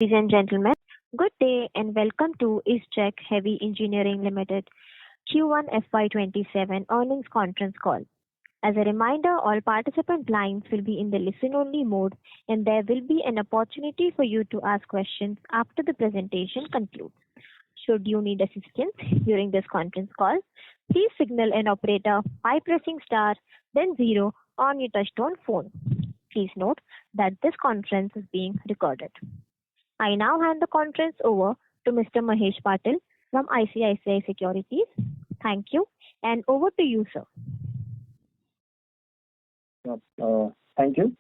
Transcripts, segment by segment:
Ladies and gentlemen, good day and welcome to Isgec Heavy Engineering Limited Q1 FY27 earnings conference call. As a reminder, all participant lines will be in the listen-only mode, and there will be an opportunity for you to ask questions after the presentation concludes. Should you need assistance during this conference call, please signal an operator by pressing star, then zero on your touchtone phone. Please note that this conference is being recorded. I now hand the conference over to Mr. Mahesh Patil from ICICI Securities. Thank you, and over to you, sir. Thank you.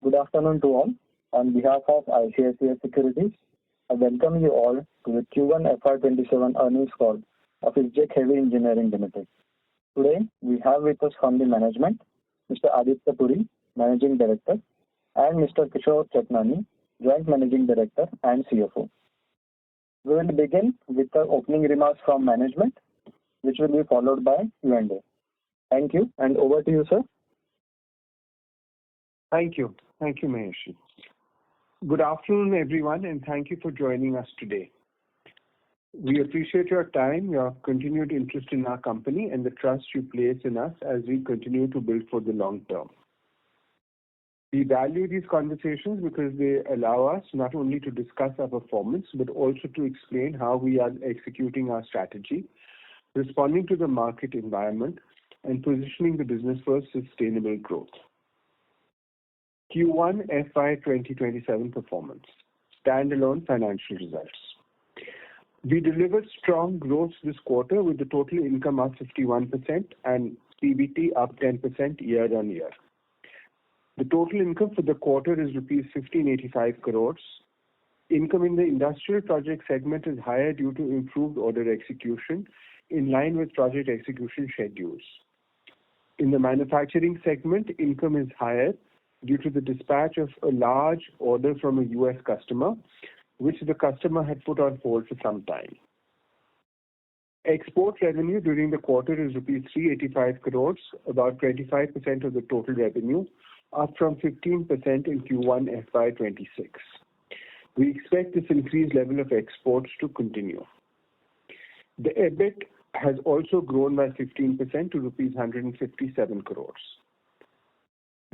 Good afternoon to all. On behalf of ICICI Securities, I welcome you all to the Q1 FY27 earnings call of Isgec Heavy Engineering Limited. Today, we have with us from the management, Mr. Aditya Puri, Managing Director, and Mr. Kishore Chetnani, Joint Managing Director and CFO. We will begin with the opening remarks from management, which will be followed by Q&A. Thank you, and over to you, sir. Thank you. Thank you, Mahesh. Good afternoon, everyone, and thank you for joining us today. We appreciate your time, your continued interest in our company, and the trust you place in us as we continue to build for the long term. We value these conversations because they allow us not only to discuss our performance, but also to explain how we are executing our strategy, responding to the market environment, and positioning the business for sustainable growth. Q1 FY 2027 performance. Standalone financial results. We delivered strong growth this quarter with the total income up 51% and PBT up 10% year on year. The total income for the quarter is rupees 1585 crores. Income in the industrial project segment is higher due to improved order execution in line with project execution schedules. In the manufacturing segment, income is higher due to the dispatch of a large order from a US customer, which the customer had put on hold for some time. Export revenue during the quarter is rupees 385 crores, about 25% of the total revenue, up from 15% in Q1 FY26. We expect this increased level of exports to continue. The EBIT has also grown by 15% to rupees 157 crores.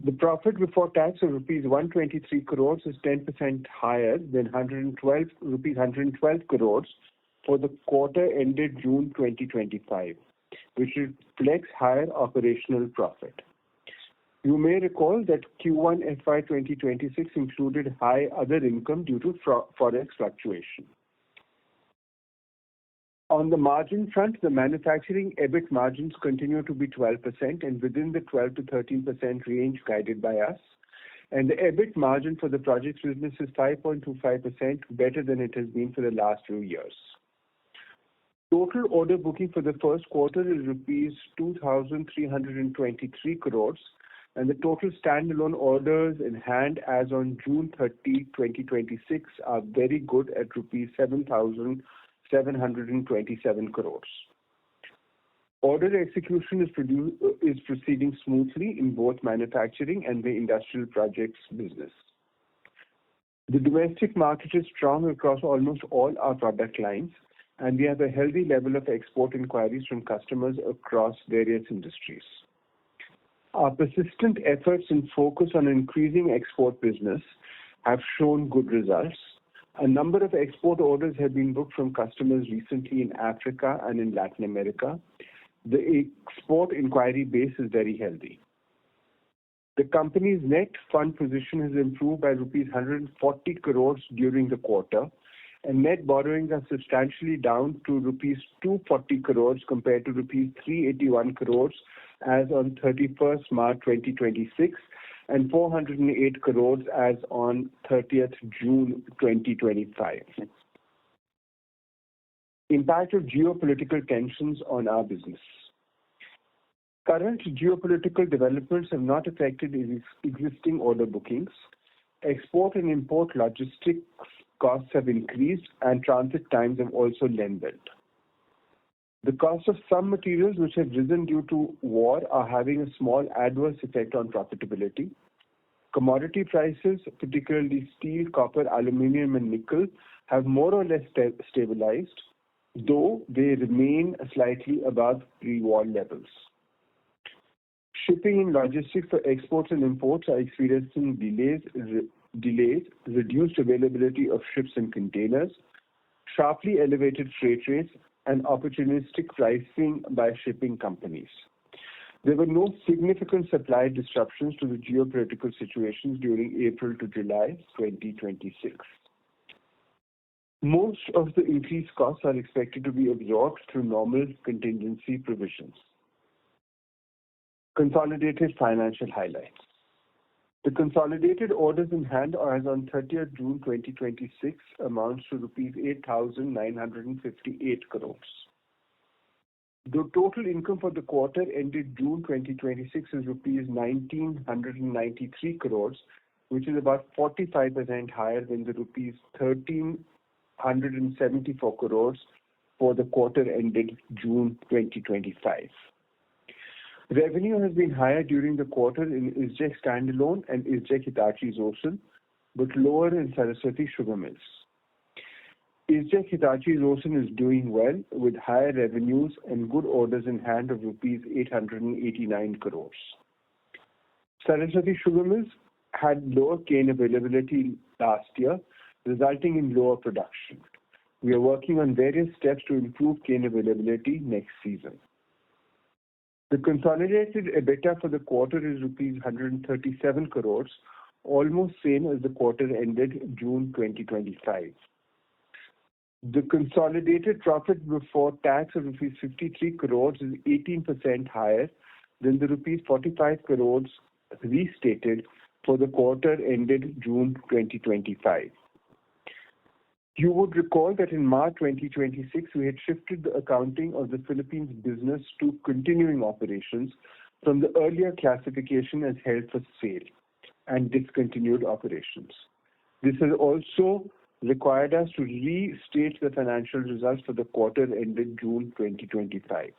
The profit before tax of rupees 123 crores is 10% higher than rupees 112 crores for the quarter ended June 2025, which reflects higher operational profit. You may recall that Q1 FY 2026 included high other income due to forex fluctuation. On the margin front, the manufacturing EBIT margins continue to be 12% and within the 12 to 13% range guided by us. And the EBIT margin for the projects business is 5.25%, better than it has been for the last few years. Total order booking for the first quarter is rupees 2,323 crores, and the total standalone orders in hand as on June 30, 2026 are very good at rupees 7,727 crores. Order execution is proceeding smoothly in both manufacturing and the industrial projects business. The domestic market is strong across almost all our product lines, and we have a healthy level of export inquiries from customers across various industries. Our persistent efforts and focus on increasing export business have shown good results. A number of export orders have been booked from customers recently in Africa and in Latin America. The export inquiry base is very healthy. The company's net fund position has improved by rupees 140 crores during the quarter, and net borrowings are substantially down to rupees 240 crores compared to rupees 381 crores as on 31st March 2026 and 408 crores as on 30th June 2025. Impact of geopolitical tensions on our business. Current geopolitical developments have not affected existing order bookings. Export and import logistics costs have increased and transit times have also lengthened. The cost of some materials which have risen due to war are having a small adverse effect on profitability. Commodity prices, particularly steel, copper, aluminum, and nickel, have more or less stabilized, though they remain slightly above pre-war levels. Shipping and logistics for exports and imports are experiencing delays, reduced availability of ships and containers, sharply elevated freight rates, and opportunistic pricing by shipping companies. There were no significant supply disruptions to the geopolitical situations during April to July 2026. Most of the increased costs are expected to be absorbed through normal contingency provisions. Consolidated financial highlights. The consolidated orders in hand as on 30th June 2026 amounts to rupees 8,958 crores. The total income for the quarter ended June 2026 is rupees 1,993 crores, which is about 45% higher than the rupees 1,374 crores for the quarter ended June 2025. Revenue has been higher during the quarter in Isgec standalone and Isgec Hitachi Zosen, but lower in Saraswati Sugar Mills. Isgec Hitachi Zosen is doing well with higher revenues and good orders in hand of rupees 889 crores. Saraswati Sugar Mills had lower cane availability last year, resulting in lower production. We are working on various steps to improve cane availability next season. The consolidated EBITDA for the quarter is rupees 137 crores, almost same as the quarter ended June 2025. The consolidated profit before tax of rupees 53 crores is 18% higher than the rupees 45 crores restated for the quarter ended June 2025. You would recall that in March 2026, we had shifted the accounting of the Philippines business to continuing operations from the earlier classification as held for sale and discontinued operations. This has also required us to restate the financial results for the quarter ended June 2025.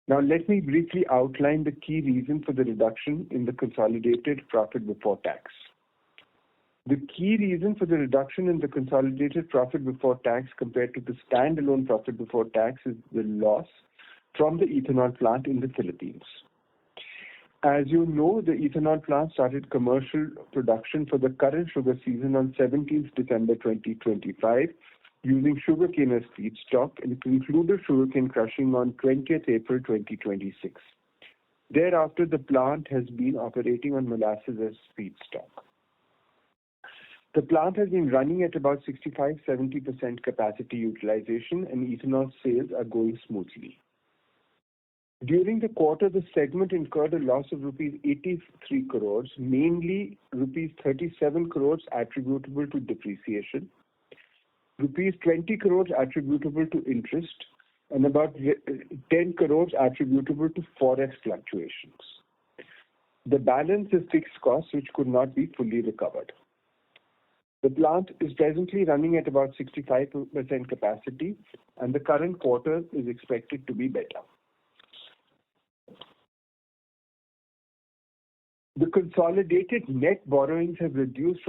Now let me briefly outline the key reason for the reduction in the consolidated profit before tax. The key reason for the reduction in the consolidated profit before tax compared to the standalone profit before tax is the loss from the ethanol plant in the Philippines. As you know, the ethanol plant started commercial production for the current sugar season on 17th December 2025 using sugarcane as feedstock and concluded sugarcane crushing on 20th April 2026. Thereafter, the plant has been operating on molasses as feedstock. The plant has been running at about 65-70% capacity utilization and ethanol sales are going smoothly. During the quarter, the segment incurred a loss of rupees 83 crores, mainly rupees 37 crores attributable to depreciation, rupees 20 crores attributable to interest, and about 10 crores attributable to forex fluctuations. The balance is fixed costs which could not be fully recovered. The plant is presently running at about 65% capacity and the current quarter is expected to be better. The consolidated net borrowings have reduced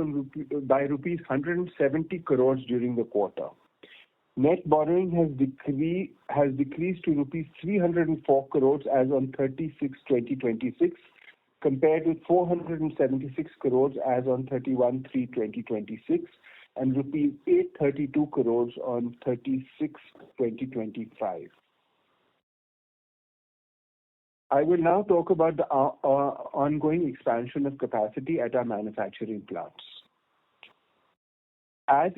by rupees 170 crores during the quarter. Net borrowing has decreased to rupees 304 crores as on 30/6/2026 compared with 476 crores as on 31/3/2026 and rupees 832 crores on 30/6/2025. I will now talk about the ongoing expansion of capacity at our manufacturing plants. As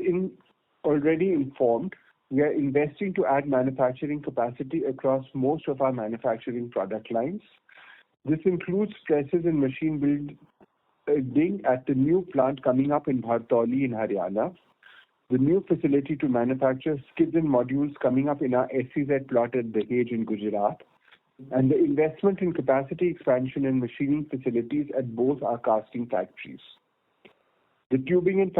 already informed, we are investing to add manufacturing capacity across most of our manufacturing product lines. This includes presses and machine building at the new plant coming up in Bhartauli in Haryana, the new facility to manufacture skids and modules coming up in our SEZ plot at Dahej in Gujarat, and the investment in capacity expansion and machining facilities at both our casting factories, the tubing and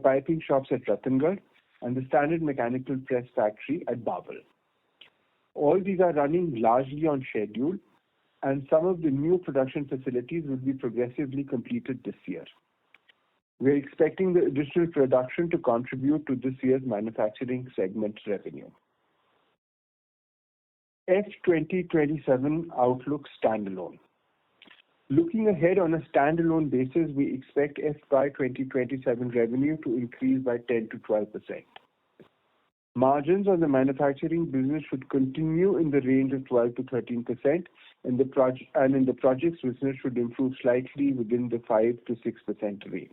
piping shops at Ratngarh, and the standard mechanical press factory at Bawal. All these are running largely on schedule and some of the new production facilities will be progressively completed this year. We're expecting the additional production to contribute to this year's manufacturing segment revenue. FY27 outlook standalone. Looking ahead on a standalone basis, we expect FY2027 revenue to increase by 10 to 12%. Margins on the manufacturing business should continue in the range of 12 to 13%, and in the projects business should improve slightly within the 5 to 6% range.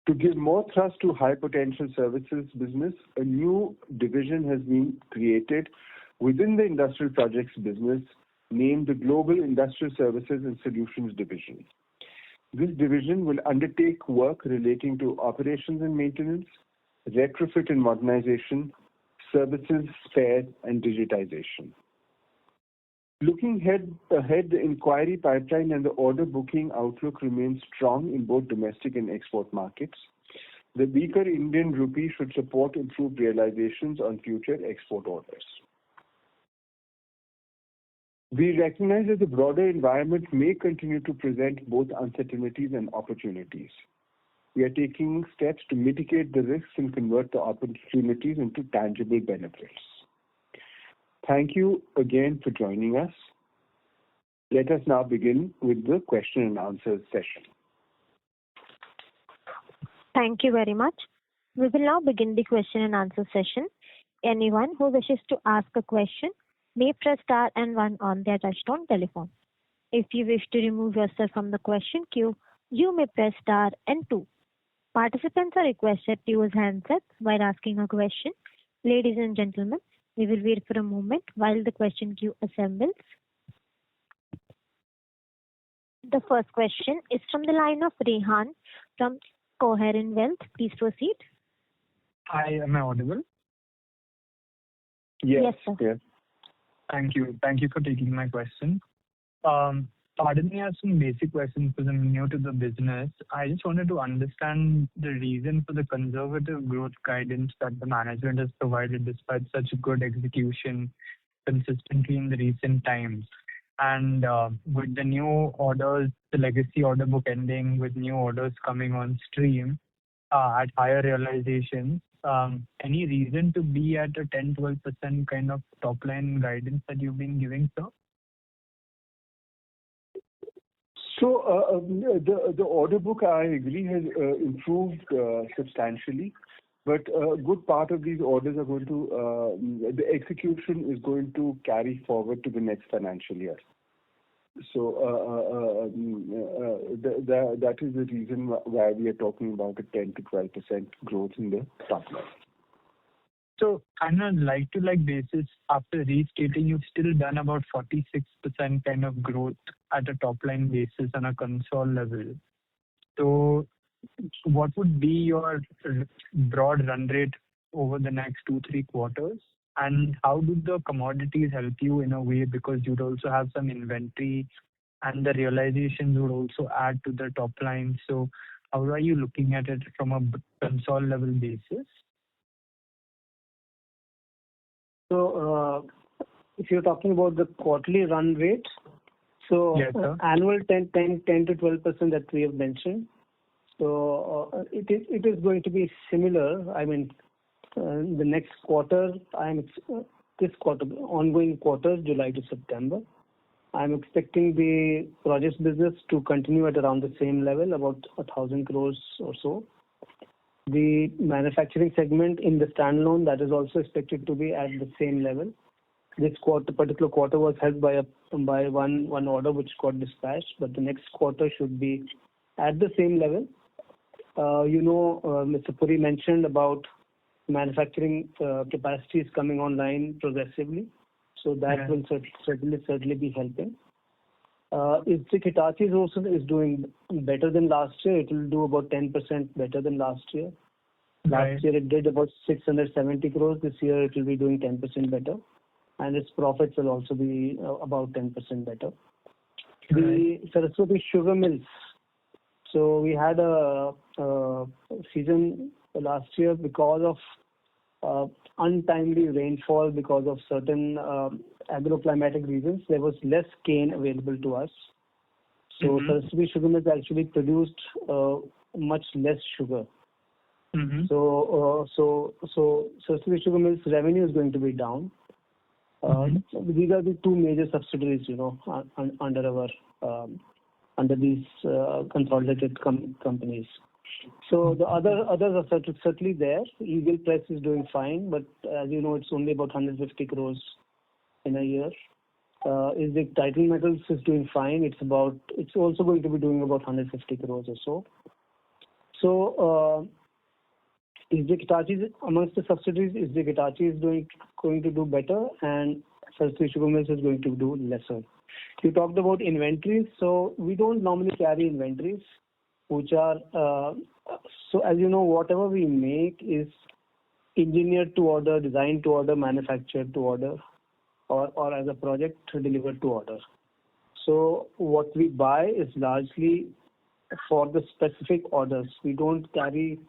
To give more thrust to high potential services business, a new division has been created within the industrial projects business, named the Global Industrial Services and Solutions Division. This division will undertake work relating to operations and maintenance, retrofit and modernization, services, spares, and digitization. Looking ahead, the inquiry pipeline and the order booking outlook remains strong in both domestic and export markets. The weaker Indian rupee should support improved realizations on future export orders. We recognize that the broader environment may continue to present both uncertainties and opportunities. We are taking steps to mitigate the risks and convert the opportunities into tangible benefits. Thank you again for joining us. Let us now begin with the question and answer session. Thank you very much. We will now begin the question and answer session. Anyone who wishes to ask a question may press star and 1 on their touchtone telephone. If you wish to remove yourself from the question queue, you may press star and 2. Participants are requested to use handsets while asking a question. Ladies and gentlemen, we will wait for a moment while the question queue assembles. The first question is from the line of Rehan from Coherent Wealth. Please proceed. Hi, am I audible? Yes, sir. Yes. Thank you. Thank you for taking my question. Pardon me, I have some basic questions because I'm new to the business. I just wanted to understand the reason for the conservative growth guidance that the management has provided despite such good execution consistently in the recent times. And with the new orders, the legacy order book ending, with new orders coming on stream at higher realizations, any reason to be at a 10-12% kind of top line guidance that you've been giving, sir? So the order book, I agree, has improved substantially, but a good part of these orders are going to, the execution is going to carry forward to the next financial year. So that is the reason why we are talking about a 10 to 12% growth in the top line. So on a like-to-like basis, after restating, you've still done about 46% kind of growth at a top-line basis on a console level. So what would be your broad run rate over the next 2-3 quarters? And how do the commodities help you in a way, because you'd also have some inventory and the realizations would also add to the top line. So how are you looking at it from a console level basis? So, if you're talking about the quarterly run rate, so Yes, sir. annual 10 to 12% that we have mentioned. So, it is going to be similar. I mean, the next quarter, this quarter, ongoing quarter, July to September, I'm expecting the projects business to continue at around the same level, about 1,000 crores or so. The manufacturing segment in the standalone, that is also expected to be at the same level. This particular quarter was helped by one order which got dispatched, but the next quarter should be at the same level. Mr. Puri mentioned about manufacturing capacities coming online progressively, so that will certainly be helping. Isgec Hitachi also is doing better than last year. It will do about 10% better than last year. Last year it did about 670 crores. This year it will be doing 10% better, and its profits will also be about 10% better. The Saraswati Sugar Mills. So we had a season last year because of untimely rainfall because of certain agroclimatic reasons, there was less cane available to us. So Saraswati Sugar Mills actually produced much less sugar. So Saraswati Sugar Mills revenue is going to be down. These are the two major subsidiaries, under our under these consolidated companies. So the others are certainly there. Eagle Press is doing fine, but as you know, it's only about 150 crores in a year. Isgec Title Metals is doing fine. It's also going to be doing about 150 crores or so. So Isgec Hitachi, amongst the subsidiaries, Isgec Hitachi is going to do better, and Saraswati Sugar Mills is going to do lesser. You talked about inventories, so we don't normally carry inventories, which are so as you know, whatever we make is engineered to order, designed to order, manufactured to order, or as a project delivered to order. So what we buy is largely for the specific orders. We don't carry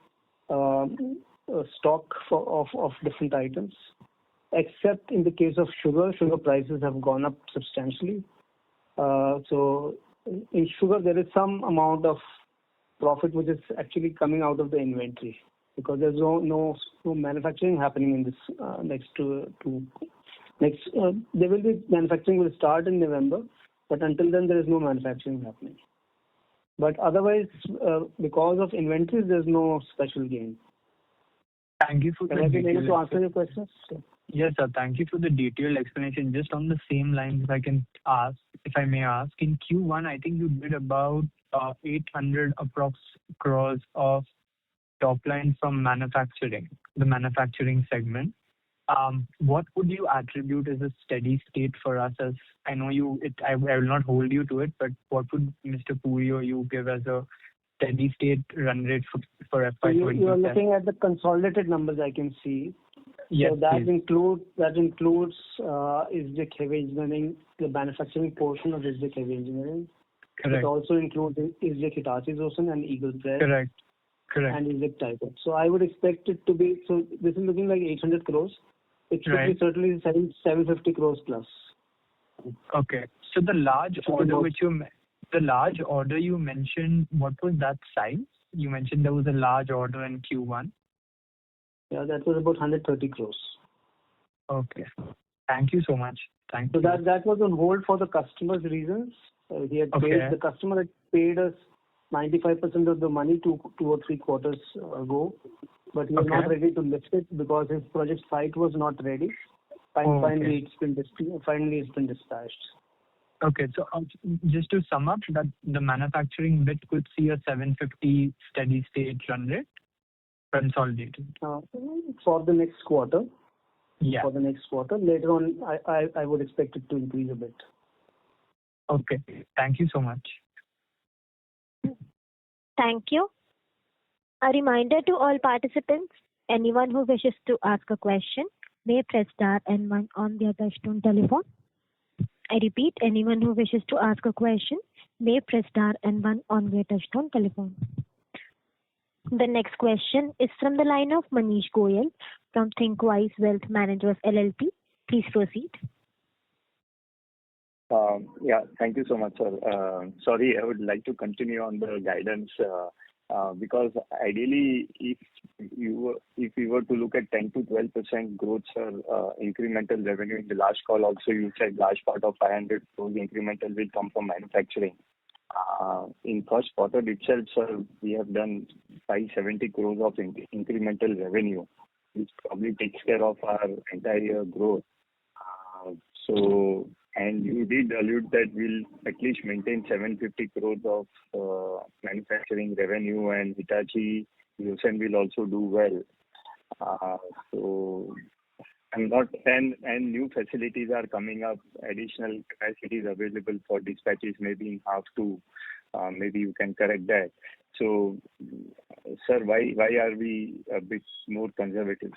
stock of different items, except in the case of sugar. Sugar prices have gone up substantially. So in sugar, there is some amount of profit which is actually coming out of the inventory, because there's no manufacturing happening in this there will be manufacturing will start in November, but until then there is no manufacturing happening. But otherwise, because of inventories, there's no special gain. Thank you for the Can I be able to answer your questions? Yes, sir. Thank you for the detailed explanation. Just on the same lines, if I may ask, in Q1, I think you did about 800 approx crores of top line from the manufacturing segment. What would you attribute as a steady state for us? As I know I will not hold you to it, but what would Mr. Puri or you give as a steady state run rate for FY27? You are looking at the consolidated numbers, I can see. Yes, so that includes Isgec Heavy Engineering, the manufacturing portion of Isgec Heavy Engineering. Correct. It also includes Isgec Hitachi Zosen and Eagle Press. Correct. And Isgec Title. So I would expect it to be, so this is looking like 800 crores. It should be certainly 750 crores plus. Okay. So the large order you mentioned, what was that size? You mentioned there was a large order in Q1. Yeah, that was about 130 crores. Okay. Thank you so much. Thank you. So that was on hold for the customer's reasons. The customer had paid us 95% of the money 2 or 3 quarters ago, but he was not ready to lift it because his project site was not ready. Finally, it's been dispatched. Okay, so just to sum up, that the manufacturing bit could see a 750 steady state run rate consolidated for the next quarter. Yeah. For the next quarter. Later on, I would expect it to increase a bit. Okay. Thank you so much. Thank you. A reminder to all participants, anyone who wishes to ask a question may press star and 1 on their touchtone telephone. I repeat, anyone who wishes to ask a question may press star and 1 on their touchtone telephone. The next question is from the line of Manish Goyal from Thinkwise Wealth Managers LLP. Please proceed. Yeah, thank you so much, sir. Sorry, I would like to continue on the guidance because ideally, if we were to look at 10 to 12% growth, sir, incremental revenue in the last call, also you said large part of 500 crores incremental will come from manufacturing. In first quarter itself, sir, we have done 570 crores of incremental revenue, which probably takes care of our entire growth. And you did allude that we'll at least maintain 750 crores of manufacturing revenue, and Hitachi Zosen will also do well. So I'm not, and new facilities are coming up, additional capacities available for dispatches, maybe in half two. Maybe you can correct that. So, sir, why are we a bit more conservative?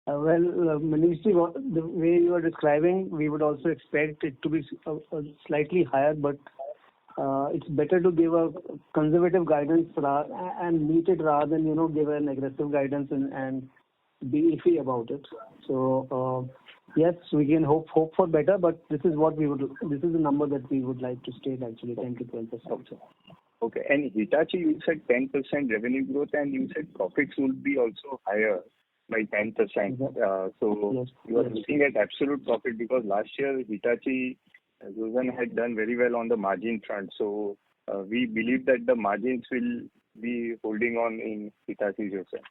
Manish, the way you are describing, we would also expect it to be slightly higher, but it's better to give a conservative guidance and meet it rather than, give an aggressive guidance and be iffy about it. So, yes, we can hope for better, but this is the number that we would like to state actually, 10 to 12%. Okay. And Hitachi, you said 10% revenue growth, and you said profits will be also higher by 10%. So you are looking at absolute profit, because last year Hitachi Susan had done very well on the margin front. So we believe that the margins will be holding on in Hitachi, you said.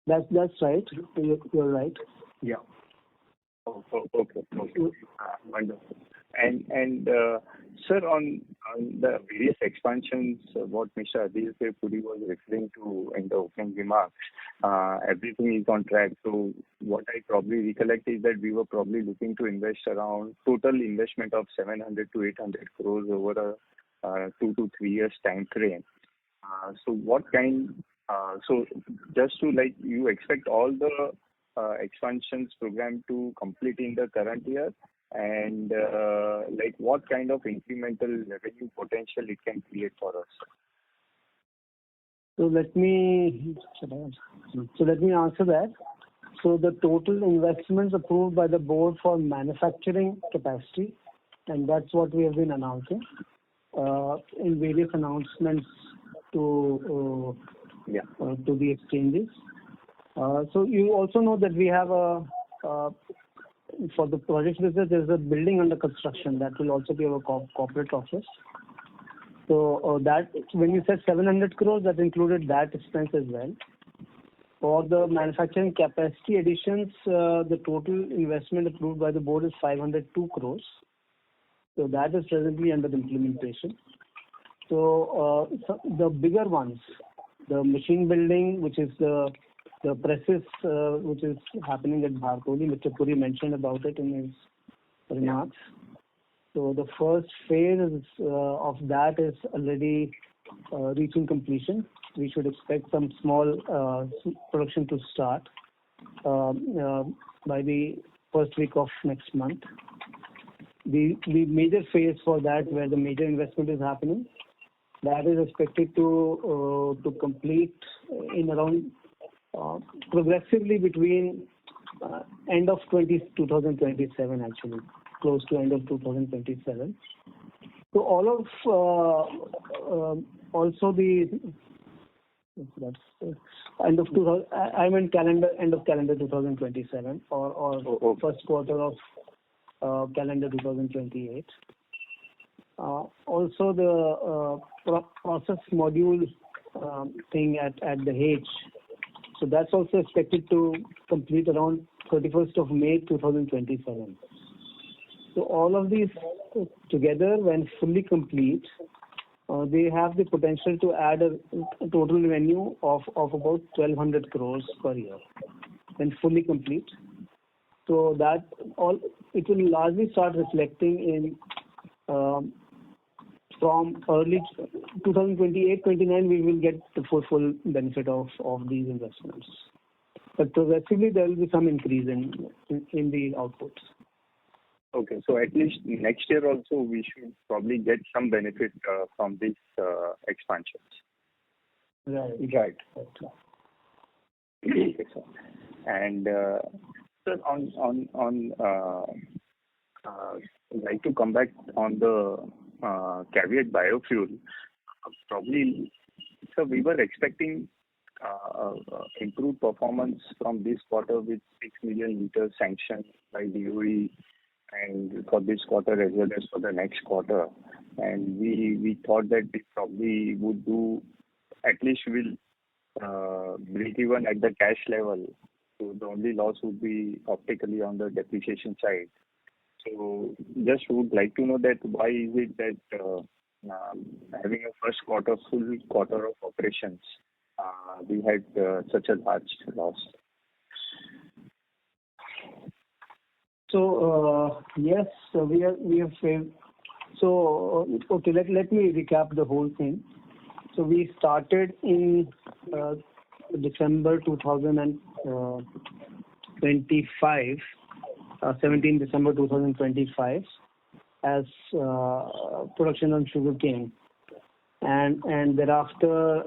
That's right. You're right. Yeah. Okay. Wonderful. And sir, on the various expansions, what Mr. Adil Puri was referring to in the opening remarks, everything is on track. So what I probably recollect is that we were probably looking to invest around total investment of 700 to 800 crores over a 2 to 3 years time frame. So what kind? So just to you expect all the expansions program to complete in the current year, and what kind of incremental revenue potential it can create for us? So let me answer that. So the total investments approved by the board for manufacturing capacity, and that's what we have been announcing in various announcements to the exchanges. So you also know that we have for the project business, there's a building under construction that will also be our corporate office. So that when you said 700 crores, that included that expense as well. For the manufacturing capacity additions, the total investment approved by the board is 502 crores. So that is presently under implementation. So the bigger ones, the machine building, which is the presses, which is happening at Bharkoli, Mr. Puri mentioned about it in his remarks. So the first phase of that is already reaching completion. We should expect some small production to start by the first week of next month. The major phase for that, where the major investment is happening, that is expected to complete in around progressively between end of 2027 actually, close to end of 2027. So all of also the end of 2000, I mean end of calendar 2027 or first quarter of calendar 2028. Also the process module thing at the H. So that's also expected to complete around 31st of May 2027. So all of these together, when fully complete, they have the potential to add a total revenue of about 1,200 crores per year when fully complete. So that it will largely start reflecting in from early 2028-29, we will get the full benefit of these investments. But progressively, there will be some increase in the outputs. Okay, so at least next year also we should probably get some benefit from these expansions. Right. Okay, sir. And sir, I'd like to come back on the caveat biofuel. Probably, so we were expecting improved performance from this quarter with 6 million liters sanctioned by DOE, and for this quarter as well as for the next quarter. And we thought that we probably would do, at least we'll break even at the cash level. So the only loss would be optically on the depreciation side. So just would like to know that why is it that having a full quarter of operations, we had such a large loss? So yes, so we have failed. So okay, let me recap the whole thing. So we started in December 2025, 17 December 2025, as production on sugarcane. And thereafter,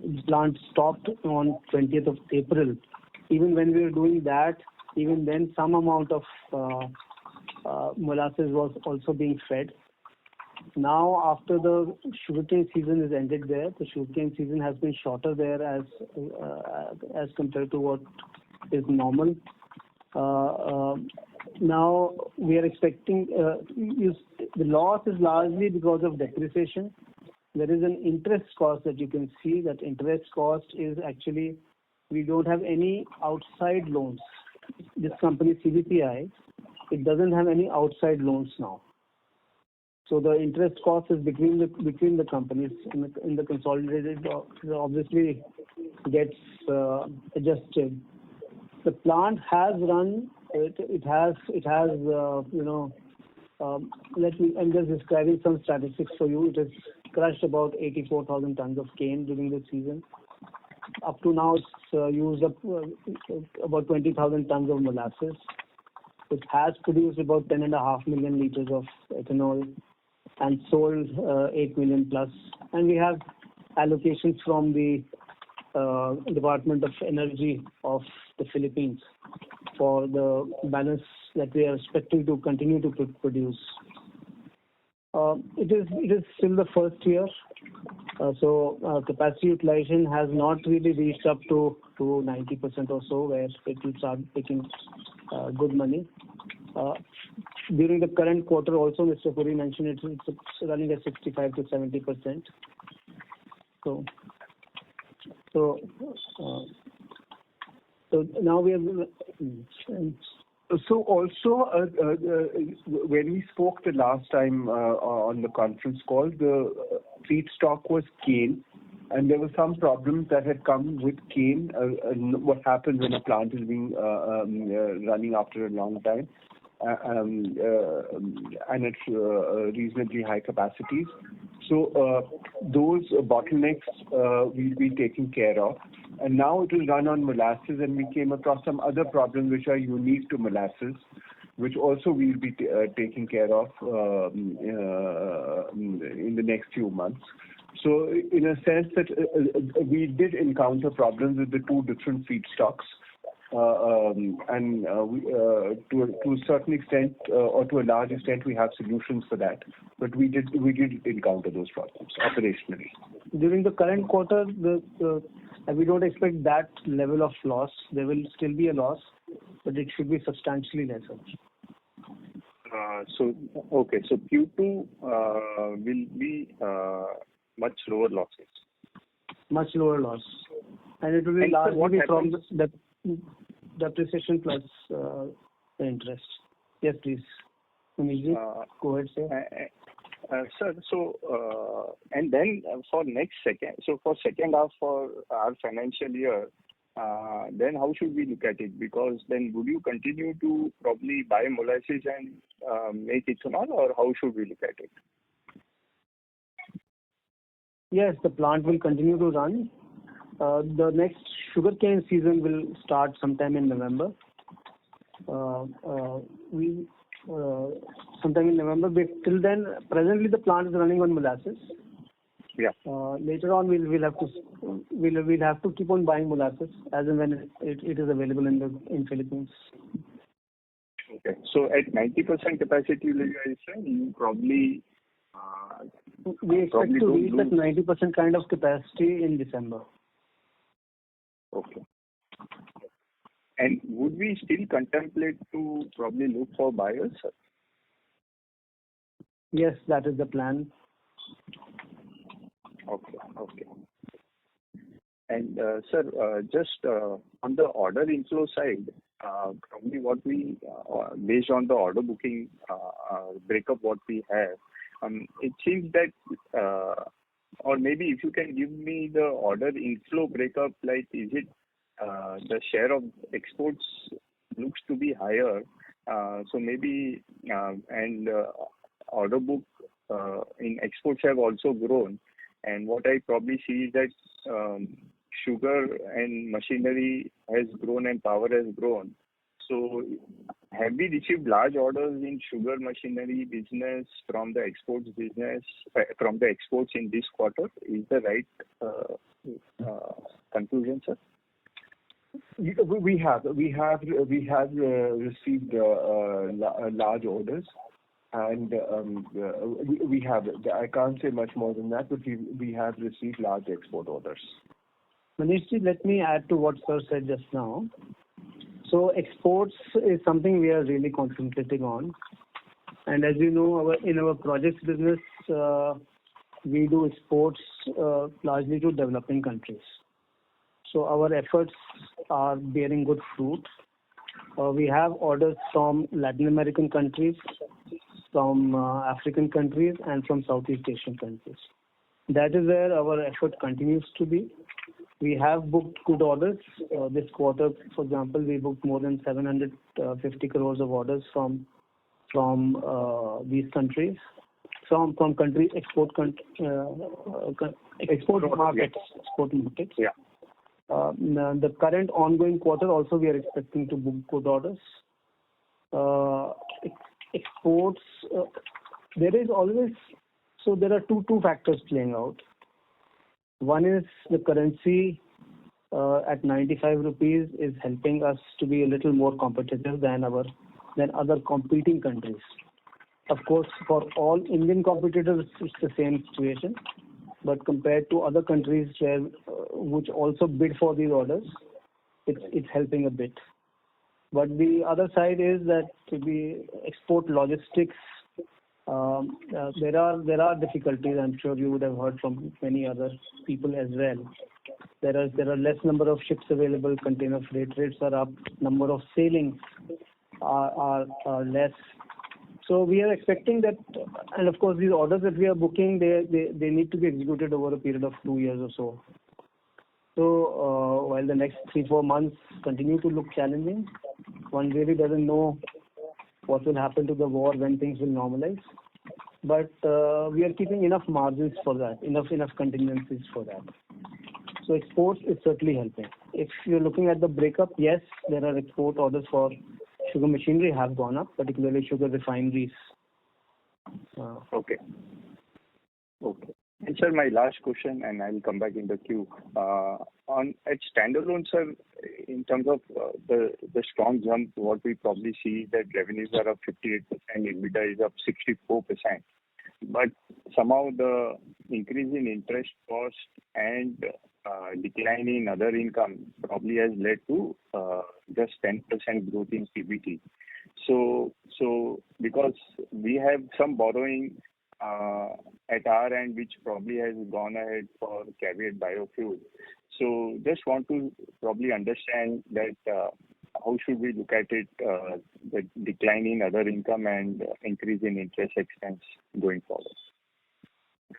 the plant stopped on 20th of April. Even when we were doing that, even then some amount of molasses was also being fed. Now, after the sugarcane season is ended there, the sugarcane season has been shorter there as compared to what is normal. Now we are expecting the loss is largely because of depreciation. There is an interest cost that you can see. That interest cost is actually, we don't have any outside loans. This company CBPI, it doesn't have any outside loans now. So the interest cost is between the companies in the consolidated. Obviously gets adjusted. The plant has run. It has I'm just describing some statistics for you. It has crushed about 84,000 tons of cane during the season. Up to now, it's used up about 20,000 tons of molasses. It has produced about 10.5 million liters of ethanol and sold 8 million plus. And we have allocations from the Department of Energy of the Philippines for the balance that we are expecting to continue to produce. It is still the first year, so capacity utilization has not really reached up to 90% or so, where it will start taking good money. During the current quarter also, Mr. Puri mentioned it's running at 65 to 70%. So now we have. So also, when we spoke the last time on the conference call, the feedstock was cane, and there were some problems that had come with cane. What happens when a plant is being running after a long time, and it's reasonably high capacities. So those bottlenecks will be taken care of. And now it will run on molasses, and we came across some other problems which are unique to molasses, which also we'll be taking care of in the next few months. So in a sense that we did encounter problems with the two different feedstocks. To a certain extent or to a large extent, we have solutions for that. But we did encounter those problems operationally. During the current quarter, we don't expect that level of loss. There will still be a loss, but it should be substantially lesser. So Q2 will be much lower losses. Much lower loss, and it will be largely from the depreciation plus the interest. Yes, please. Amish, go ahead, sir. Sir, so and then for second half for our financial year, then how should we look at it? Because then would you continue to probably buy molasses and make ethanol, or how should we look at it? Yes, the plant will continue to run. The next sugarcane season will start sometime in November. Sometime in November. But till then, presently the plant is running on molasses. Yeah. Later on, we'll have to keep on buying molasses as and when it is available in Philippines. Okay. So at 90% capacity utilization, you probably we expect to reach that 90% kind of capacity in December. Okay. And would we still contemplate to probably look for buyers? Yes, that is the plan. Okay. And sir, just on the order inflow side, probably what we, based on the order booking breakup what we have, it seems that, or maybe if you can give me the order inflow breakup, like is it the share of exports looks to be higher, so maybe and order book in exports have also grown, and what I probably see is that sugar and machinery has grown and power has grown. So have we received large orders in sugar machinery business from the exports business, from the exports in this quarter? Is the right conclusion, sir? We have received large orders, and we have. I can't say much more than that, but we have received large export orders. Manishji, let me add to what sir said just now. So exports is something we are really concentrating on, and as you know, in our projects business, we do exports largely to developing countries. So our efforts are bearing good fruit. We have orders from Latin American countries, from African countries, and from Southeast Asian countries. That is where our effort continues to be. We have booked good orders. This quarter, for example, we booked more than 750 crores of orders from these countries, from country export markets. Yeah. The current ongoing quarter also we are expecting to book good orders. Exports, there is always, so there are two factors playing out. One is the currency at 95 rupees is helping us to be a little more competitive than other competing countries. Of course, for all Indian competitors, it's the same situation. But compared to other countries which also bid for these orders, it's helping a bit. But the other side is that the export logistics, there are difficulties. I'm sure you would have heard from many other people as well. There are less number of ships available. Container freight rates are up. Number of sailings are less. So we are expecting that, and of course these orders that we are booking, they need to be executed over a period of 2 years or so. So while the next 3-4 months continue to look challenging, one really doesn't know what will happen to the war, when things will normalize. But we are keeping enough margins for that, enough contingencies for that. So exports is certainly helping. If you're looking at the breakup, yes, there are export orders for sugar machinery have gone up, particularly sugar refineries. Okay. And sir, my last question, and I'll come back in the queue. At standalone, sir, in terms of the strong jump, what we probably see that revenues are up 58%, EBITDA is up 64%. But somehow the increase in interest cost and decline in other income probably has led to just 10% growth in PBT. So because we have some borrowing at our end, which probably has gone ahead for caveat biofuel. So just want to probably understand that how should we look at it, the decline in other income and increase in interest expense going forward.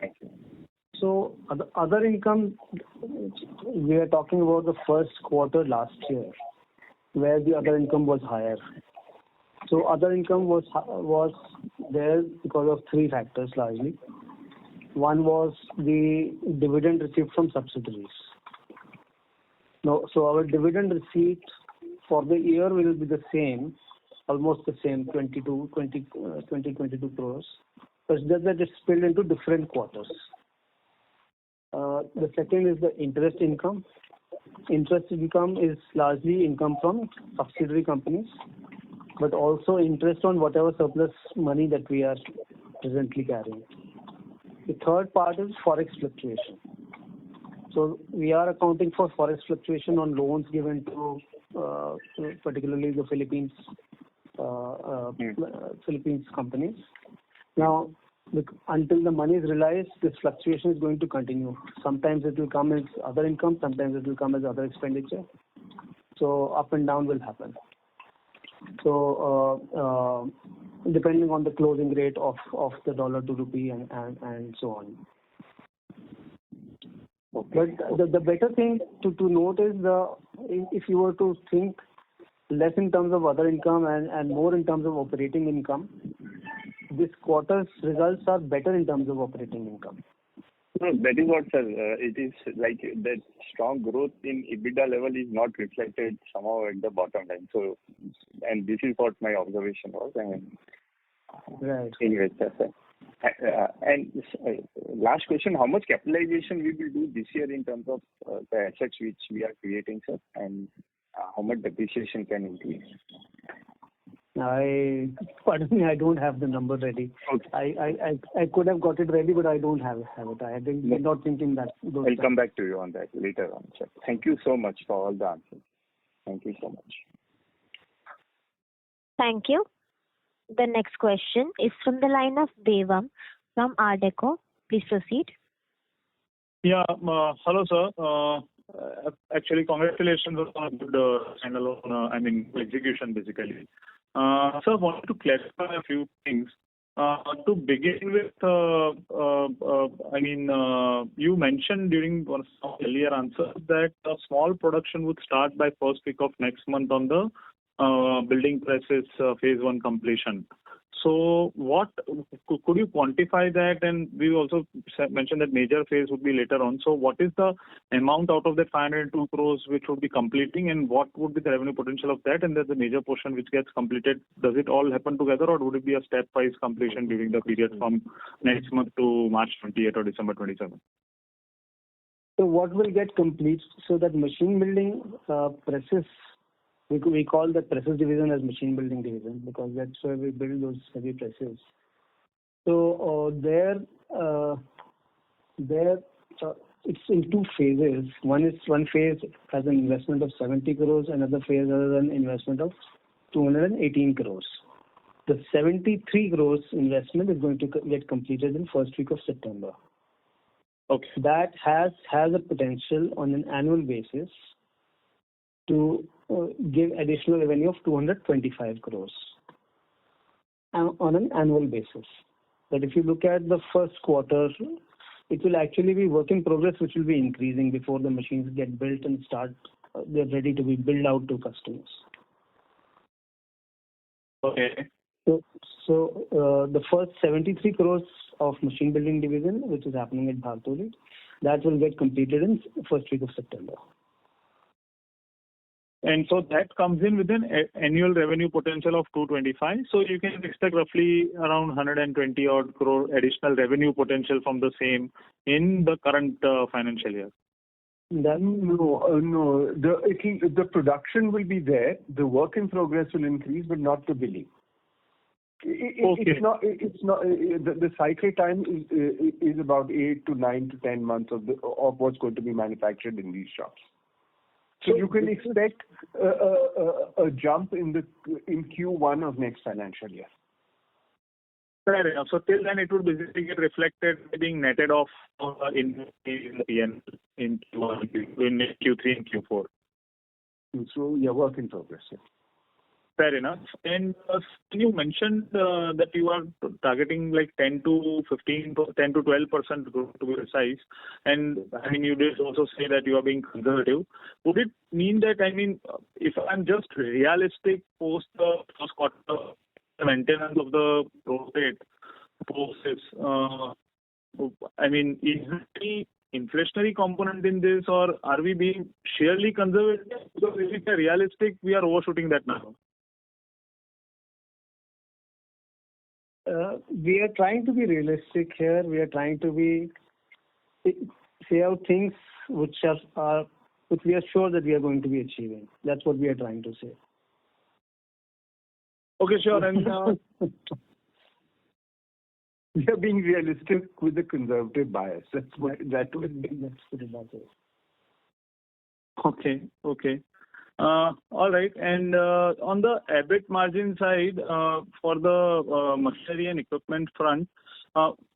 Thank you. So other income, we are talking about the first quarter last year, where the other income was higher. So other income was there because of 3 factors largely. One was the dividend received from subsidiaries. No, so our dividend receipt for the year will be the same, almost the same, 22 crores. But just that it's split into different quarters. The second is the interest income. Interest income is largely income from subsidiary companies, but also interest on whatever surplus money that we are presently carrying. The third part is forex fluctuation. So we are accounting for forex fluctuation on loans given to particularly the Philippines companies. Now, until the money is realized, this fluctuation is going to continue. Sometimes it will come as other income, sometimes it will come as other expenditure. So up and down will happen. So depending on the closing rate of the dollar to rupee and so on. Okay. But the better thing to note is if you were to think less in terms of other income and more in terms of operating income, this quarter's results are better in terms of operating income. No, that is what, sir. It is like that strong growth in EBITDA level is not reflected somehow at the bottom line. So and this is what my observation was. And Right. anyway, that's it. Last question: how much capitalization we will do this year in terms of the assets which we are creating, sir, and how much depreciation can increase? Pardon me, I don't have the number ready. Okay. I could have got it ready, but I don't have it. I did not think in that. I'll come back to you on that later on, sir. Thank you so much for all the answers. Thank you so much. Thank you. The next question is from the line of Devam from Ardeco. Please proceed. Yeah. Hello, sir. Actually, congratulations on a good standalone, execution, basically. Sir, I wanted to clarify a few things. To begin with, you mentioned during one of the earlier answers that a small production would start by first week of next month on the building presses phase 1 completion. So what could you quantify that? And we also mentioned that major phase would be later on. So what is the amount out of that 502 crores which would be completing, and what would be the revenue potential of that? And there's the major portion which gets completed. Does it all happen together, or would it be a stepwise completion during the period from next month to March 28 or December 27? So what will get complete? So that machine building presses, we call the presses division as machine building division because that's where we build those heavy presses. So it's in two phases. One phase has an investment of 70 crores, another phase has an investment of 218 crores. The 73 crores investment is going to get completed in first week of September. Okay. That has a potential on an annual basis to give additional revenue of 225 crores on an annual basis. But if you look at the first quarter, it will actually be work in progress, which will be increasing before the machines get built and start. They're ready to be billed out to customers. Okay. So the first 73 crores of machine building division, which is happening at Bhartoli, that will get completed in first week of September. And so that comes in with an annual revenue potential of 225. So you can expect roughly around 120 odd crore additional revenue potential from the same in the current financial year. No. The production will be there. The work in progress will increase, but not the billing. Okay. It's not. The cycle time is about 8 to 9 to 10 months of what's going to be manufactured in these shops. So you can expect a jump in Q1 of next financial year. Fair enough. So till then, it would basically get reflected being netted off in the PN in Q3 and Q4. So yeah, work in progress. Yeah. Fair enough. And you mentioned that you are targeting like 10 to 12% growth to be precise. And you did also say that you are being conservative. Would it mean that, if I'm just realistic post the first quarter maintenance of the growth rate process, is there any inflationary component in this, or are we being sheerly conservative? Because if it's realistic, we are overshooting that now. We are trying to be realistic here. We are trying to say out things which we are sure that we are going to be achieving. That's what we are trying to say. Okay, sure. And we are being realistic with the conservative bias. That's what that was. Okay. All right. And on the EBIT margin side, for the machinery and equipment front,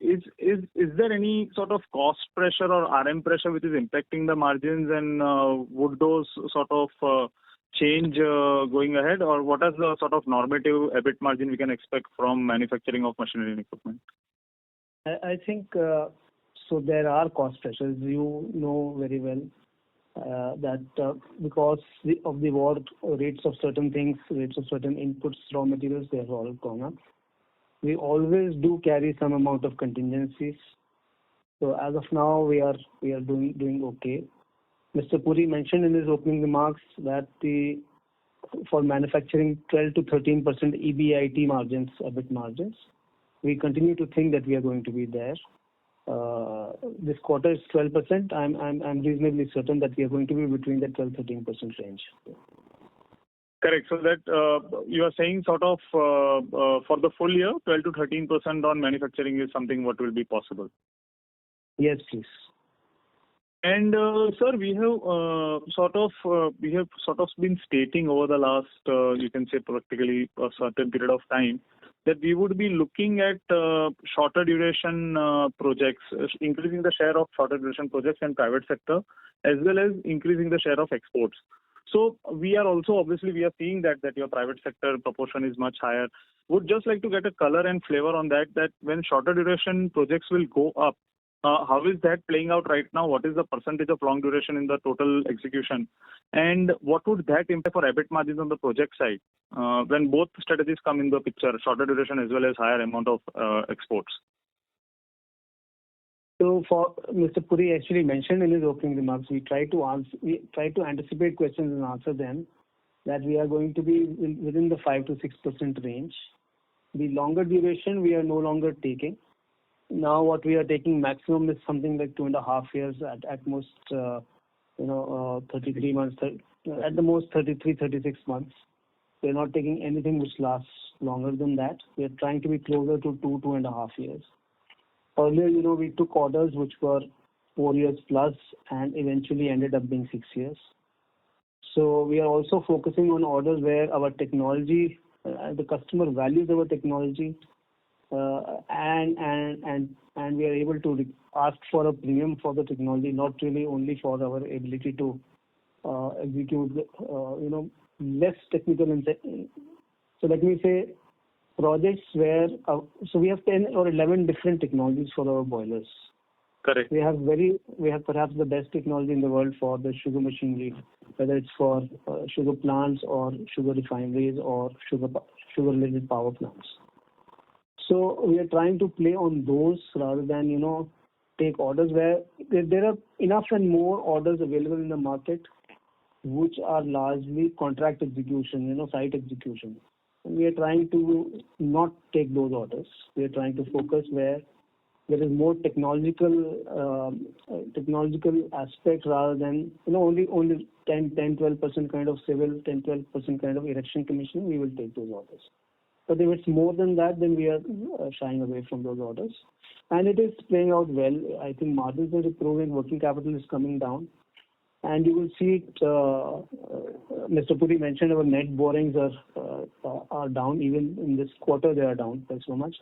is there any sort of cost pressure or RM pressure which is impacting the margins, and would those sort of change going ahead, or what is the sort of normative EBIT margin we can expect from manufacturing of machinery and equipment? I think so. There are cost pressures. You know very well. That because of the war, rates of certain things, rates of certain inputs, raw materials, they have all gone up. We always do carry some amount of contingencies. So as of now, we are doing okay. Mr. Puri mentioned in his opening remarks that the for manufacturing 12 to 13% EBIT margins, EBIT margins. We continue to think that we are going to be there. This quarter is 12%. I'm reasonably certain that we are going to be between the 12-13% range. Correct. So that you are saying sort of for the full year, 12 to 13% on manufacturing is something what will be possible. Yes, please. And sir, we have sort of been stating over the last you can say practically a certain period of time that we would be looking at shorter duration projects, increasing the share of shorter duration projects in private sector, as well as increasing the share of exports. So we are also obviously we are seeing that your private sector proportion is much higher. Would just like to get a color and flavor on that when shorter duration projects will go up, how is that playing out right now? What is the percentage of long duration in the total execution? And what would that impact for EBIT margins on the project side when both strategies come in the picture, shorter duration as well as higher amount of exports? So, for Mr. Puri actually mentioned in his opening remarks, we try to anticipate questions and answer them. That we are going to be within the 5 to 6% range. The longer duration we are no longer taking. Now, what we are taking maximum is something like 2.5 years at most, 33 months, at the most 33, 36 months. We are not taking anything which lasts longer than that. We are trying to be closer to 2.5 years. Earlier, we took orders which were 4 years plus and eventually ended up being 6 years. So we are also focusing on orders where our technology, the customer values our technology, and we are able to ask for a premium for the technology, not really only for our ability to execute, less technical. So let me say projects where so we have 10 or 11 different technologies for our boilers. Correct. We have perhaps the best technology in the world for the sugar machinery, whether it's for sugar plants or sugar refineries or sugar related power plants. So we are trying to play on those rather than take orders where there are enough and more orders available in the market, which are largely contract execution, site execution. And we are trying to not take those orders. We are trying to focus where there is more technological aspect rather than only 10-12% kind of civil, 10-12% kind of erection commissioning. We will take those orders. But if it's more than that, then we are shying away from those orders. And it is playing out well. I think margins are improving, working capital is coming down. And you will see it, Mr. Puri mentioned our net borrowings are down. Even in this quarter, they are down by so much,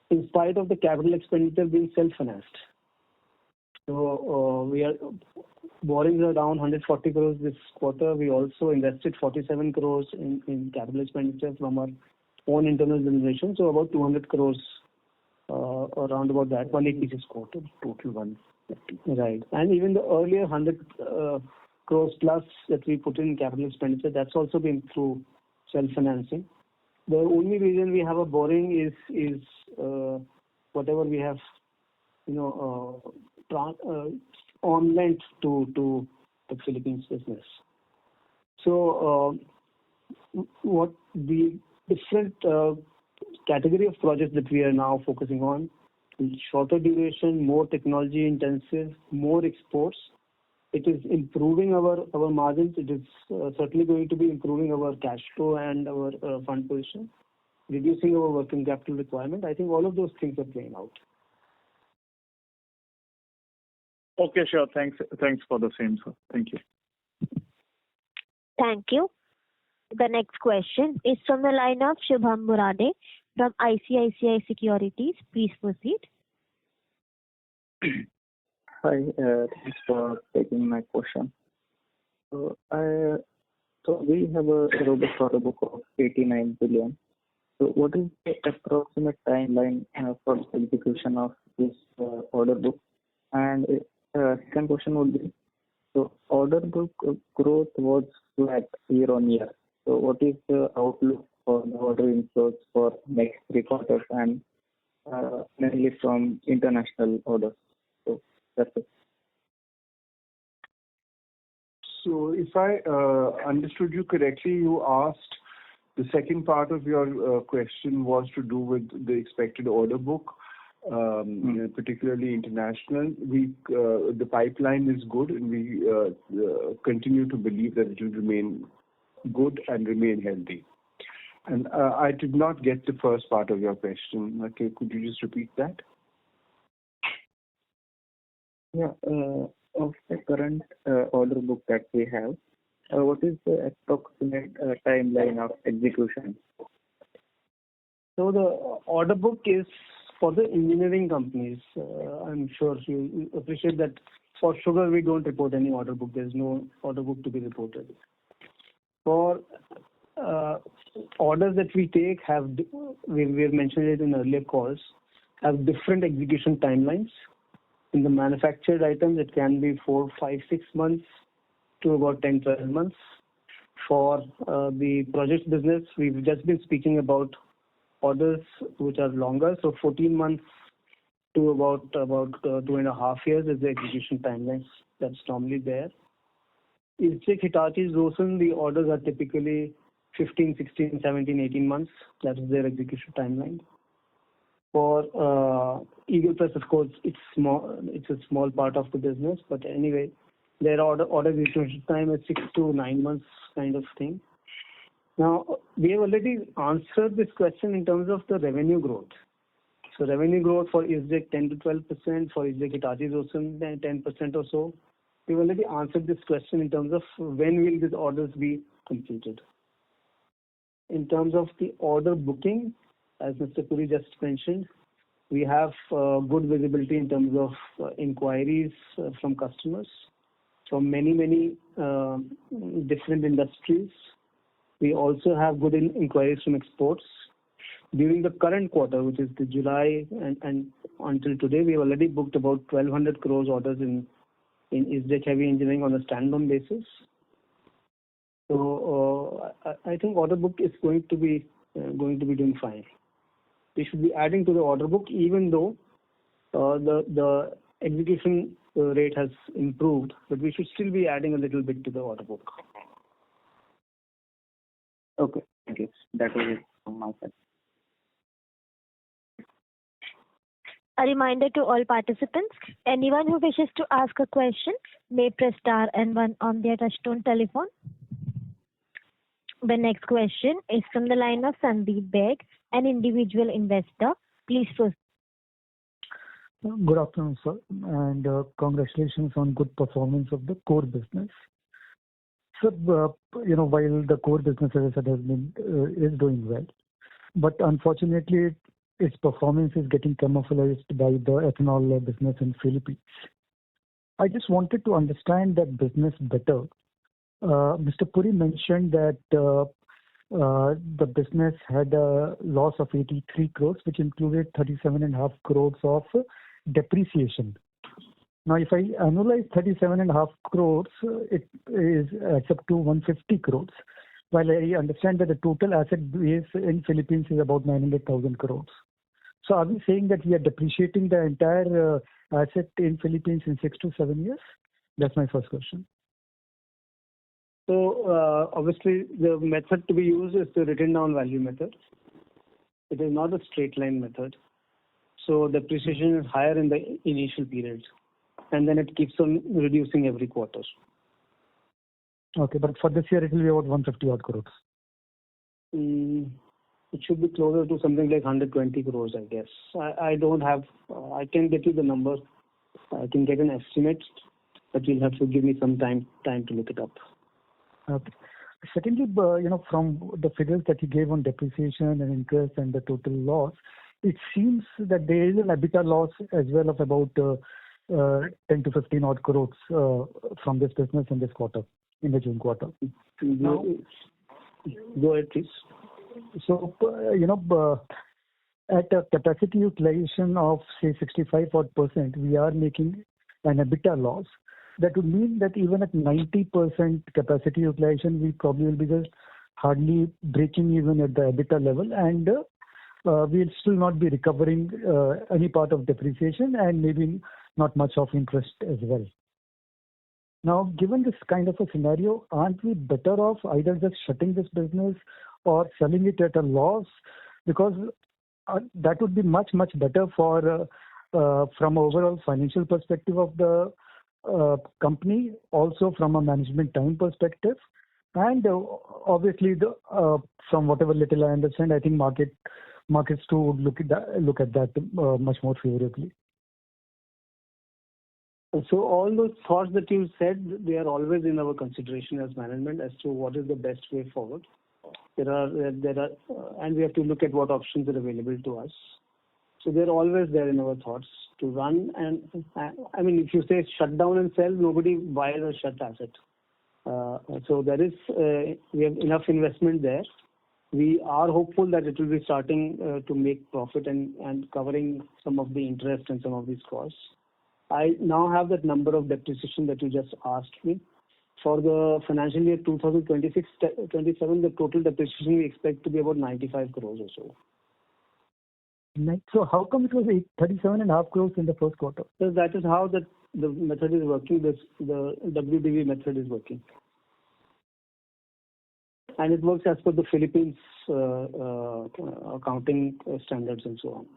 in spite of the capital expenditure being self-financed. So borrowings are down 140 crores this quarter. We also invested 47 crores in capital expenditure from our own internal generation. So about 200 crores, around about that, 180 this quarter, total one. Right. And even the earlier 100 crores plus that we put in capital expenditure, that's also been through self-financing. The only reason we have a borrowing is whatever we have, on lent to the Philippines business. So what the different category of projects that we are now focusing on, shorter duration, more technology intensive, more exports. It is improving our margins. It is certainly going to be improving our cash flow and our fund position, reducing our working capital requirement. I think all of those things are playing out. Okay, sure. Thanks for the same, sir. Thank you. Thank you. The next question is from the line of Shubham Murade from ICICI Securities. Please proceed. Hi, thanks for taking my question. So we have a robust order book of 89 billion. So what is the approximate timeline for the execution of this order book? And second question would be, so order book growth was flat year on year. So what is the outlook for the order inflows for next 3 quarters and mainly from international orders? So that's it. So So if I understood you correctly, you asked the second part of your question was to do with the expected order book, particularly international. The pipeline is good, and we continue to believe that it will remain good and remain healthy. And I did not get the first part of your question. Okay, could you just repeat that? Yeah. Of the current order book that we have, what is the approximate timeline of execution? So the order book is for the engineering companies. I'm sure you appreciate that for sugar we don't report any order book. There's no order book to be reported. For orders that we take we've mentioned it in earlier calls, have different execution timelines. In the manufactured items, it can be 4, 5, 6 months to about 10, 12 months. For the projects business, we've just been speaking about orders which are longer, so 14 months to about 2.5 years is the execution timelines that's normally there. Isgec, Hitachi, Zosun, the orders are typically 15, 16, 17, 18 months. That is their execution timeline. For Eagle Press, of course, it's small. It's a small part of the business, but anyway, their order execution time is 6 to 9 months kind of thing. Now, we have already answered this question in terms of the revenue growth. So revenue growth for Isgec 10 to 12%, for Isgec Hitachi Zosun 10% or so. We've already answered this question in terms of when will these orders be completed. In terms of the order booking, as Mr. Puri just mentioned, we have good visibility in terms of inquiries from customers from many different industries. We also have good inquiries from exports. During the current quarter, which is the July and until today, we have already booked about 1,200 crores orders in Isgec Heavy Engineering on a standalone basis. So I think order book is going to be doing fine. We should be adding to the order book, even though the execution rate has improved, but we should still be adding a little bit to the order book. Okay, thank you. That was it from my side. A reminder to all participants, anyone who wishes to ask a question may press star and 1 on their touchtone telephone. The next question is from the line of Sandeep Beg, an individual investor. Please proceed. Good afternoon, sir, and congratulations on good performance of the core business. So, while the core business, as I said, is doing well, but unfortunately, its performance is getting camouflaged by the ethanol business in Philippines. I just wanted to understand that business better. Mr. Puri mentioned that the business had a loss of 83 crores, which included 37.5 crores of depreciation. Now, if I analyze 37.5 crores, it adds up to 150 crores. While I understand that the total asset base in Philippines is about 900,000 crores. So, are we saying that we are depreciating the entire asset in Philippines in 6 to 7 years? That's my first question. So, obviously, the method to be used is the written down value method. It is not a straight line method. So, depreciation is higher in the initial period, and then it keeps on reducing every quarter. Okay, but for this year, it will be about 150 odd crores. It should be closer to something like 120 crores, I guess. I don't have, I can get you the number. I can get an estimate, but you'll have to give me some time to look it up. Okay. Secondly, from the figures that you gave on depreciation and interest and the total loss, it seems that there is an EBITDA loss as well of about 10 to 15 odd crores from this business in this quarter, in the June quarter. Now, go ahead, please. So, at a capacity utilization of say 65%, we are making an EBITDA loss. That would mean that even at 90% capacity utilization, we probably will be just hardly breaking even at the EBITDA level, and we'll still not be recovering any part of depreciation and maybe not much of interest as well. Now, given this kind of a scenario, aren't we better off either just shutting this business or selling it at a loss? Because that would be much, much better for from overall financial perspective of the company, also from a management time perspective. And obviously, from whatever little I understand, I think markets too would look at that much more favorably. So all those thoughts that you said, they are always in our consideration as management as to what is the best way forward. There are, and we have to look at what options are available to us. So they're always there in our thoughts to run. And I mean, if you say shut down and sell, nobody buys a shut asset. So there is, we have enough investment there. We are hopeful that it will be starting to make profit and covering some of the interest and some of these costs. I now have that number of depreciation that you just asked me. For the financial year 2026-27, the total depreciation we expect to be about 95 crores or so. So how come it was 37.5 crores in the first quarter? So that is how the method is working. The WDV method is working. And it works as per the Philippines accounting standards and so on.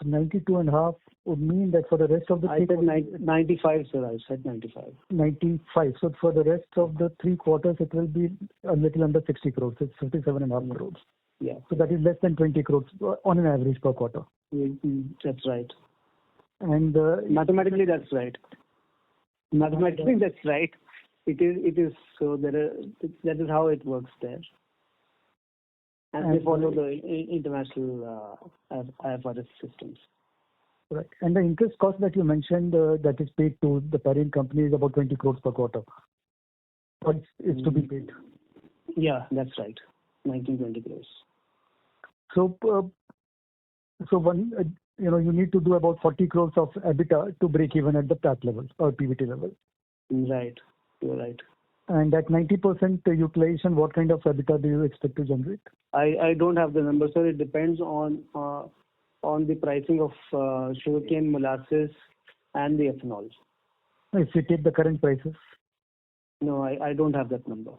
So 92.5 would mean that for the rest of the I said 95, sir. I said 95. 95. So for the rest of the 3 quarters, it will be a little under 60 crores. It's 57.5 crores. Yeah. So that is less than 20 crores on an average per quarter. That's right. And mathematically, that's right. Mathematically, that's right. It is so that is how it works there. And they follow the international IFRS systems. Right. And the interest cost that you mentioned that is paid to the parent company is about 20 crores per quarter. What is to be paid? Yeah, that's right. 19-20 crores. So one, you need to do about 40 crores of EBITDA to break even at the PAT level or PBT level. Right. You're right. And at 90% utilization, what kind of EBITDA do you expect to generate? I don't have the number, sir. It depends on the pricing of sugarcane, molasses, and the ethanol. If you take the current prices? No, I don't have that number.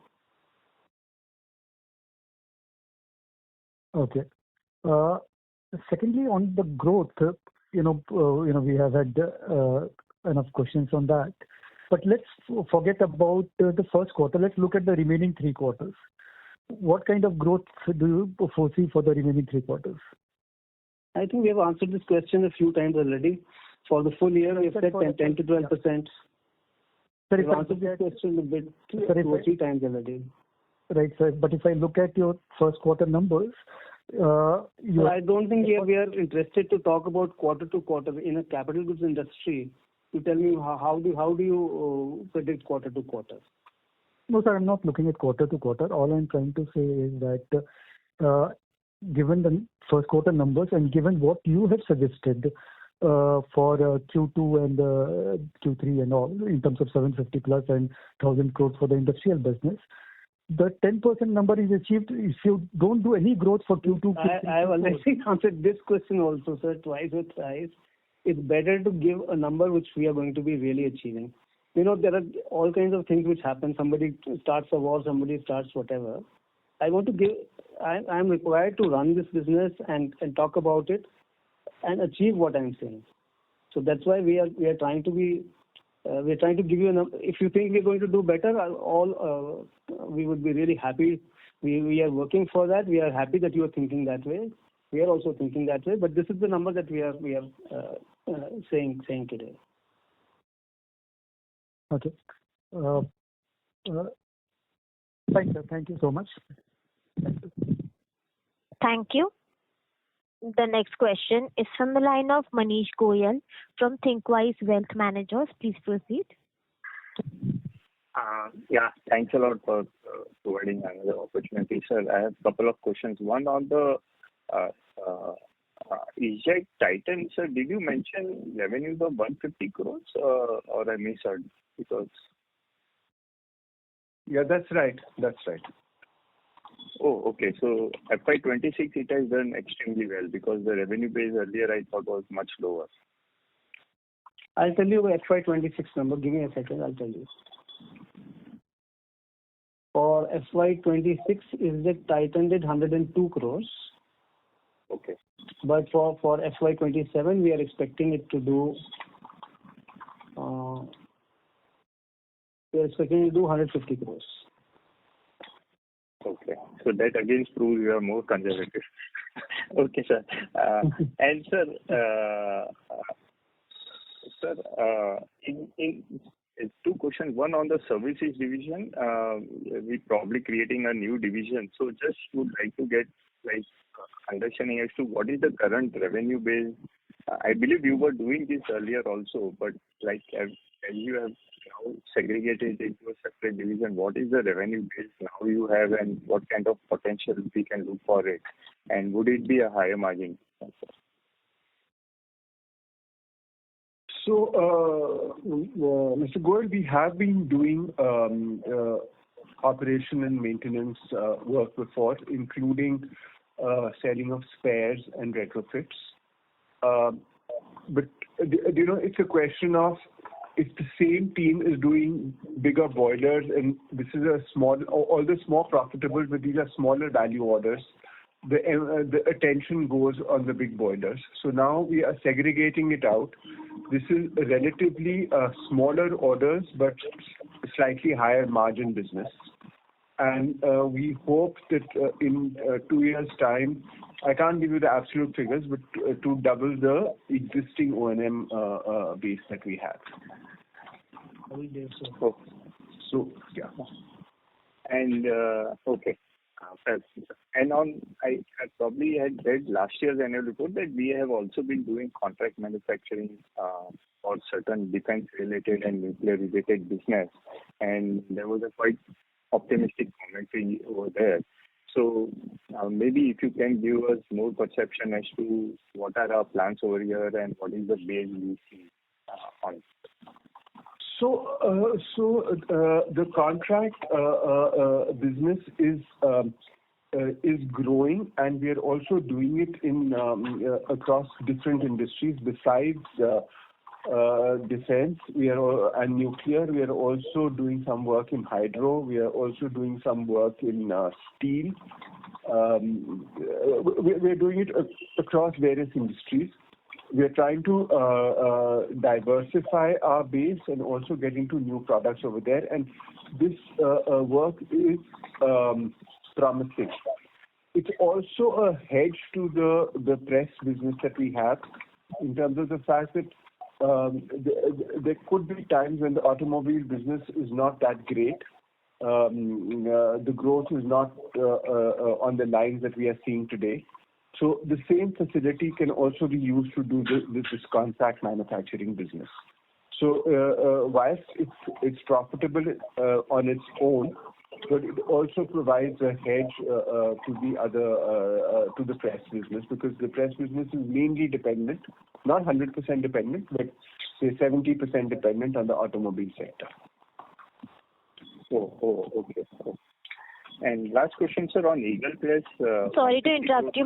Okay. Secondly, on the growth, we have had enough questions on that. But let's forget about the first quarter. Let's look at the remaining 3 quarters. What kind of growth do you foresee for the remaining 3 quarters? I think we have answered this question a few times already. For the full year, we have said 10 to 12%. We've answered this question a bit 2 or 3 times already. Right, sir. But if I look at your first quarter numbers, I don't think we are interested to talk about quarter to quarter in a capital goods industry. You tell me how do you predict quarter to quarter? No, sir, I'm not looking at quarter to quarter. All I'm trying to say is that given the first quarter numbers and given what you have suggested for Q2 and Q3 and all, in terms of 750 plus and 1,000 crores for the industrial business, the 10% number is achieved if you don't do any growth for Q2. I have already answered this question also, sir, twice or thrice. It's better to give a number which we are going to be really achieving. There are all kinds of things which happen. Somebody starts a war, somebody starts whatever. I'm required to run this business and talk about it and achieve what I'm saying. So that's why we are trying to be. We're trying to give you a number. If you think we're going to do better, we would be really happy. We are working for that. We are happy that you are thinking that way. We are also thinking that way. But this is the number that we are saying today. Okay. Fine, sir. Thank you so much. Thank you. The next question is from the line of Manish Goyal from Thinkwise Wealth Managers. Please proceed. Yeah, thanks a lot for providing another opportunity, sir. I have a couple of questions. One on the Isgec Titan, sir. Did you mention revenues of 150 crores or I misheard? Because Yeah, that's right. Oh, okay. So FY26 it has done extremely well because the revenue base earlier I thought was much lower. I'll tell you FY26 number. Give me a second. I'll tell you. For FY26, Isgec tightened it 102 crores. Okay. But for FY27, we are expecting it to do. We are expecting it to do 150 crores. Okay. So that again proves you are more conservative. Okay, sir. And sir, in two questions. One on the services division, we probably creating a new division. So just would like to get understanding as to what is the current revenue base. I believe you were doing this earlier also, but as you have now segregated into a separate division, what is the revenue base now you have, and what kind of potential we can look for it, and would it be a higher margin? So, Mr. Goel, we have been doing operation and maintenance work before, including selling of spares and retrofits. But it's a question of if the same team is doing bigger boilers, and this is all this more profitable, but these are smaller value orders. The attention goes on the big boilers. So now we are segregating it out. This is relatively smaller orders, but slightly higher margin business. And we hope that in 2 years' time, I can't give you the absolute figures, but to double the existing O&M base that we have. So yeah. And okay. And I probably had read last year's annual report that we have also been doing contract manufacturing for certain defense-related and nuclear-related business, and there was a quite optimistic commentary over there. So maybe if you can give us more perception as to what are our plans over here and what is the base we see on it. So the contract business is growing, and we are also doing it in across different industries besides defense. And nuclear. We are also doing some work in hydro. We are also doing some work in steel. We are doing it across various industries. We are trying to diversify our base and also get into new products over there. And this work is promising. It's also a hedge to the press business that we have, in terms of the fact that there could be times when the automobile business is not that great. The growth is not on the lines that we are seeing today. So the same facility can also be used to do this contract manufacturing business. So whilst it's profitable on its own, but it also provides a hedge to the press business, because the press business is mainly dependent, not 100% dependent, but say 70% dependent on the automobile sector. Okay. And last question, sir, on Eagle Press. Sorry to interrupt you,